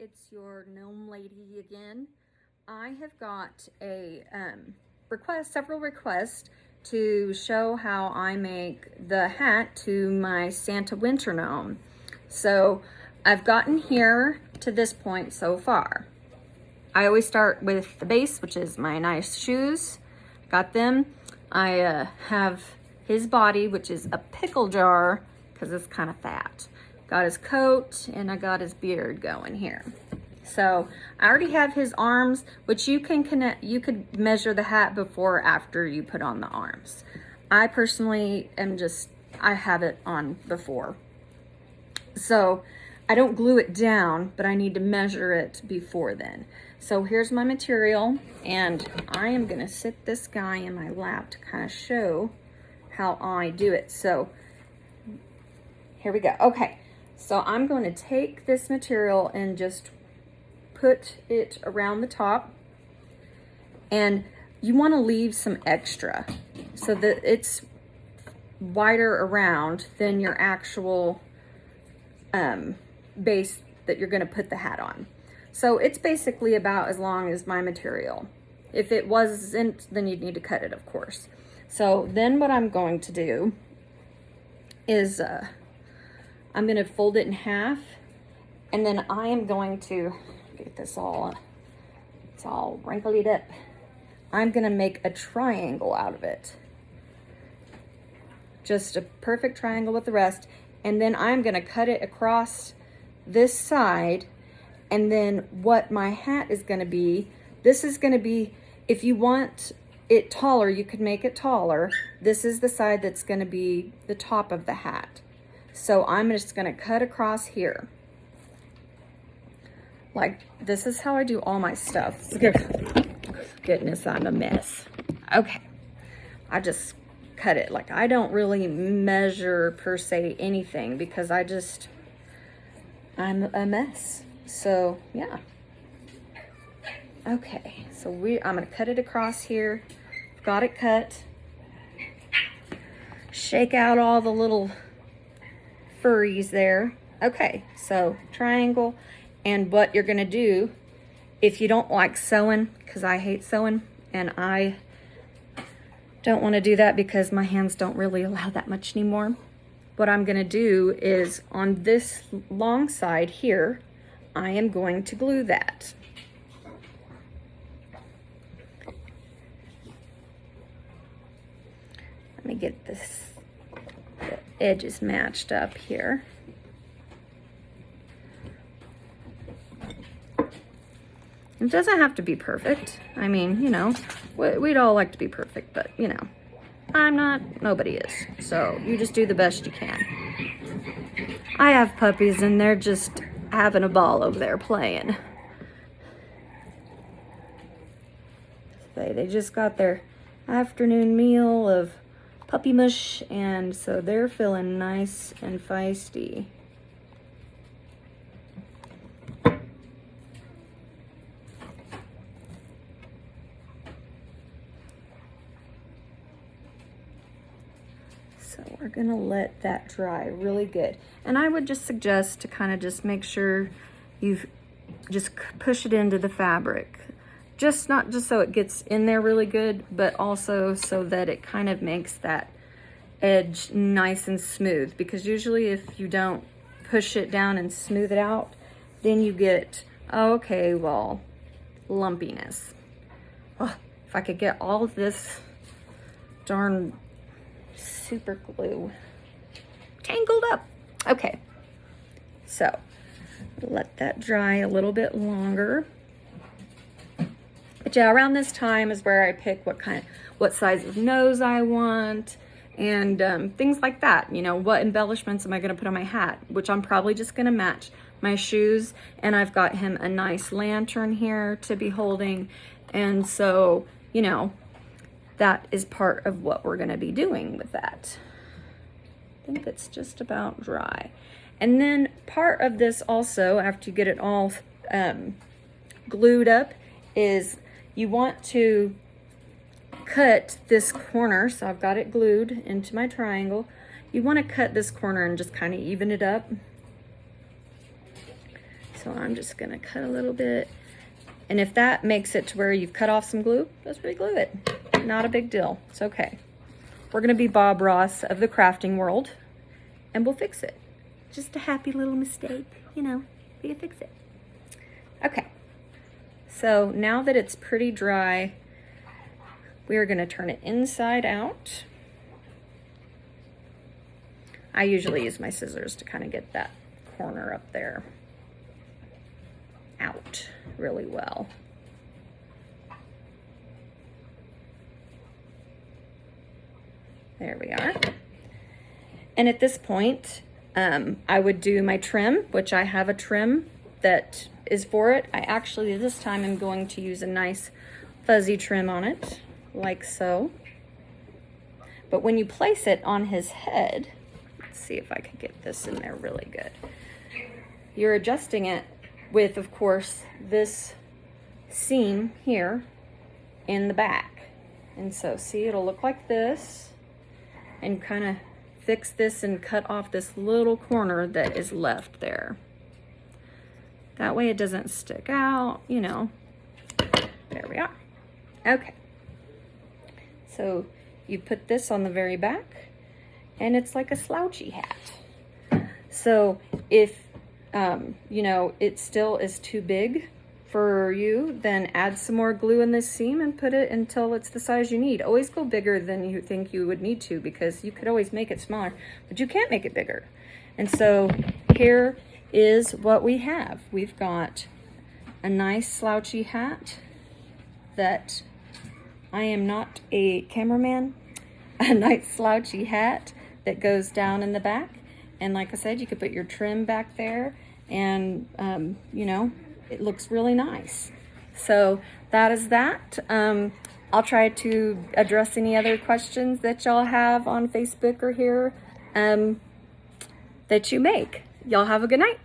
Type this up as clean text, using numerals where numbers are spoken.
it's your gnome lady again. I have got a several requests to show how I make the hat to my Santa winter gnome. So I've gotten here to this point so far. I always start with the base, which is my nice shoes. Got them. I have his body, which is a pickle jar, because it's kind of fat. Got his coat, and I got his beard going here. So I already have his arms, which you can connect. You could measure the hat before or after you put on the arms. I personally I have it on before. So I don't glue it down, but I need to measure it before then. So here's my material, and I am gonna sit this guy in my lap to kind of show how I do it. So here we go. Okay, so I'm going to take this material and just put it around the top, and you want to leave some extra so that it's wider around than your actual base that you're going to put the hat on. So it's basically about as long as my material. If it wasn't, then you'd need to cut it, of course. So then what I'm going to do is I'm going to fold it in half, and then I am going to get this it's all wrinkled up. I'm going to make a triangle out of it. Just a perfect triangle with the rest. And then I'm going to cut it across this side. And then what my hat is going to be, this is going to be, if you want it taller, you could make it taller. This is the side that's going to be the top of the hat. So I'm just going to cut across here. Like, this is how I do all my stuff. Goodness, I'm a mess. Okay, I just cut it. Like, I don't really measure per se anything because I'm a mess. So yeah. Okay, so I'm gonna cut it across here. Got it cut. Shake out all the little furries there. Okay, so triangle. And what you're gonna do, if you don't like sewing, because I hate sewing, and I don't want to do that because my hands don't really allow that much anymore. What I'm gonna do is on this long side here, I am going to glue that. Let me get the edges matched up here. It doesn't have to be perfect. I mean, you know, we'd all like to be perfect, but you know, I'm not, nobody is. So you just do the best you can. I have puppies and they're just having a ball over there playing. They just got their afternoon meal of puppy mush, and so they're feeling nice and feisty. So we're gonna let that dry really good. And I would just suggest to kind of just make sure you just push it into the fabric. Just not just so it gets in there really good, but also so that it kind of makes that edge nice and smooth. Because usually if you don't push it down and smooth it out, then you get, okay, well, lumpiness. Oh, if I could get all of this darn super glue tangled up. Okay, so let that dry a little bit longer. But yeah, around this time is where I pick what size of nose I want, and things like that. You know, what embellishments am I going to put on my hat, which I'm probably just going to match my shoes. And I've got him a nice lantern here to be holding, and so, you know, that is part of what we're going to be doing with that. I think it's just about dry. And then part of this also, after you get it all glued up, is you want to cut this corner. So I've got it glued into my triangle. You want to cut this corner and just kind of even it up So I'm just gonna cut a little bit. And if that makes it to where you've cut off some glue, just re-glue it. Not a big deal, it's okay. We're gonna be Bob Ross of the crafting world, and we'll fix it. Just a happy little mistake, you know, we can fix it. Okay, so now that it's pretty dry, we are gonna turn it inside out. I usually use my scissors to kind of get that corner up there out really well. There we are. And at this point, I would do my trim, which I have a trim that is for it. I actually, this time I'm going to use a nice fuzzy trim on it, like so. But when you place it on his head, let's see if I can get this in there really good. You're adjusting it with, of course, this seam here in the back. And so see, it'll look like this, and kind of fix this and cut off this little corner that is left there. That way it doesn't stick out, you know. There we are. Okay. So you put this on the very back, and it's like a slouchy hat. So if you know, it still is too big for you, then add some more glue in this seam and put it until it's the size you need. Always go bigger than you think you would need to, because you could always make it smaller, but you can't make it bigger. And so here is what we have. We've got a nice slouchy hat that, I am not a cameraman, a nice slouchy hat that goes down in the back. And like I said, you could put your trim back there, and you know, it looks really nice. So that is that. I'll try to address any other questions that y'all have on Facebook or here that you make. Y'all have a good night.